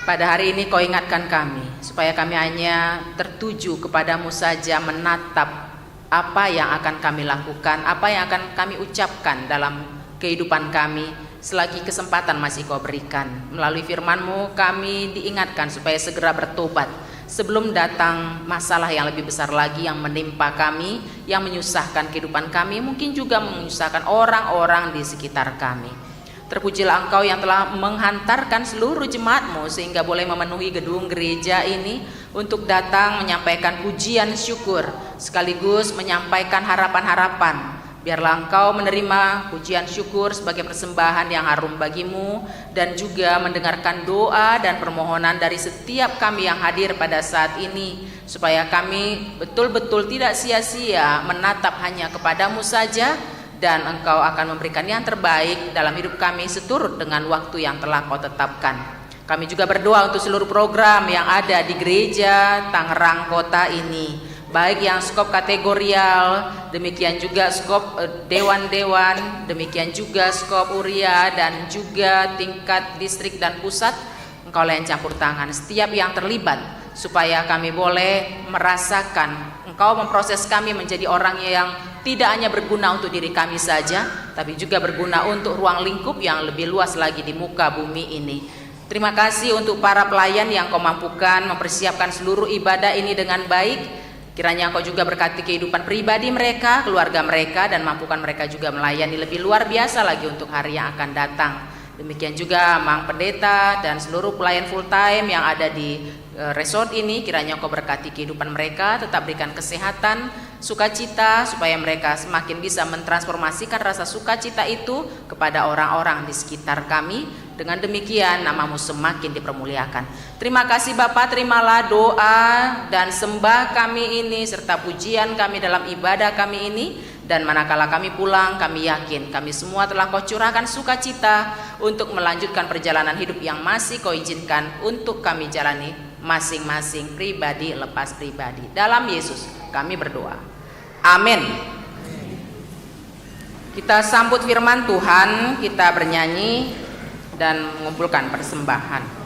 pada hari ini Kau ingatkan kami, supaya kami hanya tertuju kepadamu saja, menatap apa yang akan kami lakukan, apa yang akan kami ucapkan dalam kehidupan kami, selagi kesempatan masih Kau berikan. Melalui firman-Mu kami diingatkan supaya segera bertobat, sebelum datang masalah yang lebih besar lagi yang menimpa kami, yang menyusahkan kehidupan kami, mungkin juga menyusahkan orang-orang di sekitar kami. Terpujilah Engkau yang telah menghantarkan seluruh jemaat-Mu sehingga boleh memenuhi gedung gereja ini untuk datang menyampaikan pujian syukur sekaligus menyampaikan harapan-harapan. Biarlah Engkau menerima pujian syukur sebagai persembahan yang harum bagi-Mu, dan juga mendengarkan doa dan permohonan dari setiap kami yang hadir pada saat ini, supaya kami betul-betul tidak sia-sia menatap hanya kepadamu saja, dan Engkau akan memberikan yang terbaik dalam hidup kami seturut dengan waktu yang telah Kau tetapkan. Kami juga berdoa untuk seluruh program yang ada di gereja Tangerang Kota ini, baik yang skop kategorial, demikian juga skop dewan-dewan, demikian juga skop uria, dan juga tingkat distrik dan pusat. Engkau yang campur tangan setiap yang terlibat, supaya kami boleh merasakan Engkau memproses kami menjadi orang yang tidak hanya berguna untuk diri kami saja, tapi juga berguna untuk ruang lingkup yang lebih luas lagi di muka bumi ini. Terima kasih untuk para pelayan yang Kau mampukan mempersiapkan seluruh ibadah ini dengan baik. Kiranya Engkau juga berkati kehidupan pribadi mereka, keluarga mereka, dan mampukan mereka juga melayani lebih luar biasa lagi untuk hari yang akan datang. Demikian juga Mang Pendeta dan seluruh pelayan full time yang ada di resort ini, kiranya Engkau berkati kehidupan mereka, tetap berikan kesehatan, sukacita, supaya mereka semakin bisa mentransformasikan rasa sukacita itu kepada orang-orang di sekitar kami. Dengan demikian nama-Mu semakin dipermuliakan. Terima kasih Bapa, terimalah doa dan sembah kami ini serta pujian kami dalam ibadah kami ini. Dan manakala kami pulang, kami yakin kami semua telah Kau curahkan sukacita untuk melanjutkan perjalanan hidup yang masih Kau izinkan untuk kami jalani masing-masing, pribadi lepas pribadi. Dalam Yesus kami berdoa. Amin. Kita sambut firman Tuhan, kita bernyanyi dan mengumpulkan persembahan.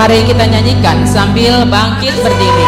Mari kita nyanyikan sambil bangkit berdiri.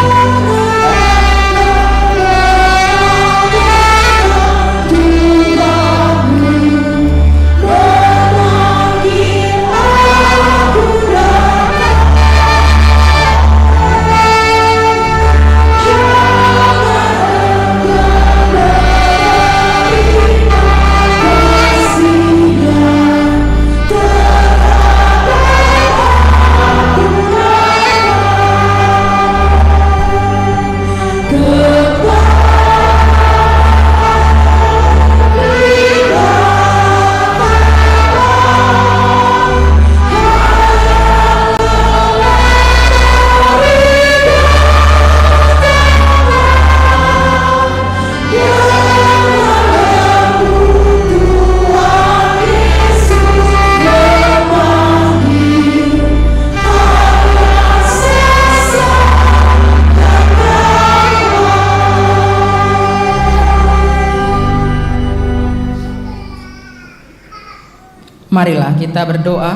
Marilah kita berdoa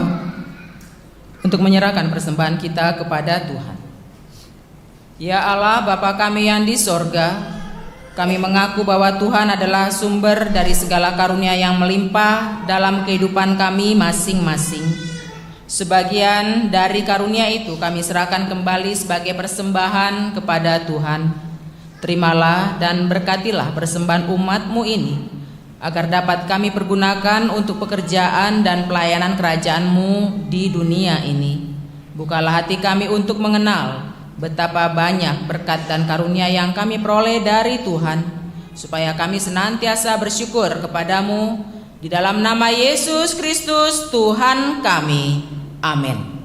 untuk menyerahkan persembahan kita kepada Tuhan. Ya Allah, Bapa kami yang di sorga, kami mengaku bahwa Tuhan adalah sumber dari segala karunia yang melimpah dalam kehidupan kami masing-masing. Sebagian dari karunia itu kami serahkan kembali sebagai persembahan kepada Tuhan. Terimalah dan berkatilah persembahan umat-Mu ini, agar dapat kami pergunakan untuk pekerjaan dan pelayanan kerajaan-Mu di dunia ini. Bukalah hati kami untuk mengenal betapa banyak berkat dan karunia yang kami peroleh dari Tuhan, supaya kami senantiasa bersyukur kepadamu. Di dalam nama Yesus Kristus Tuhan kami. Amin.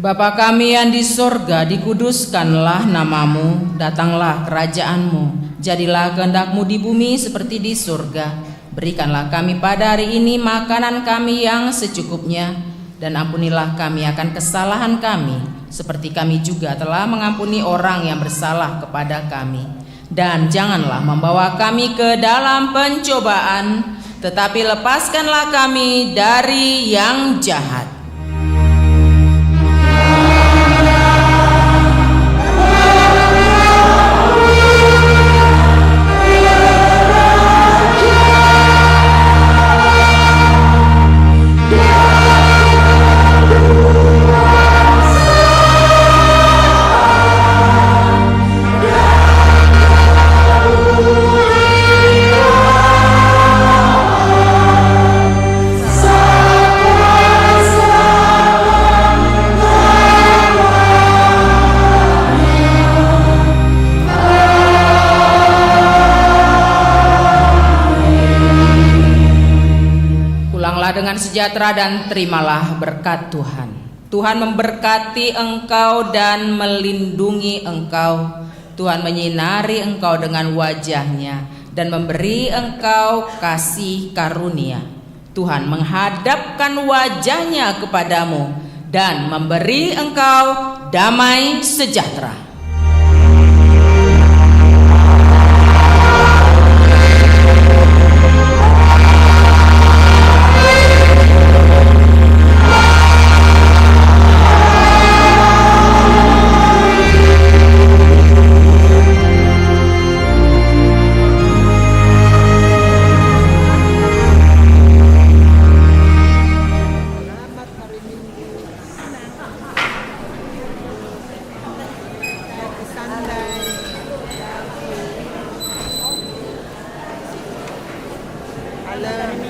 Bapa kami yang di sorga, dikuduskanlah namamu, datanglah kerajaanmu, jadilah kehendak-Mu di bumi seperti di sorga. Berikanlah kami pada hari ini makanan kami yang secukupnya, dan ampunilah kami akan kesalahan kami, seperti kami juga telah mengampuni orang yang bersalah kepada kami. Dan janganlah membawa kami ke dalam pencobaan, tetapi lepaskanlah kami dari yang jahat. Dengan sejahtera dan terimalah berkat Tuhan. Tuhan memberkati engkau dan melindungi engkau. Tuhan menyinari engkau dengan wajah-Nya dan memberi engkau kasih karunia. Tuhan menghadapkan wajah-Nya kepadamu dan memberi engkau damai sejahtera. Halo.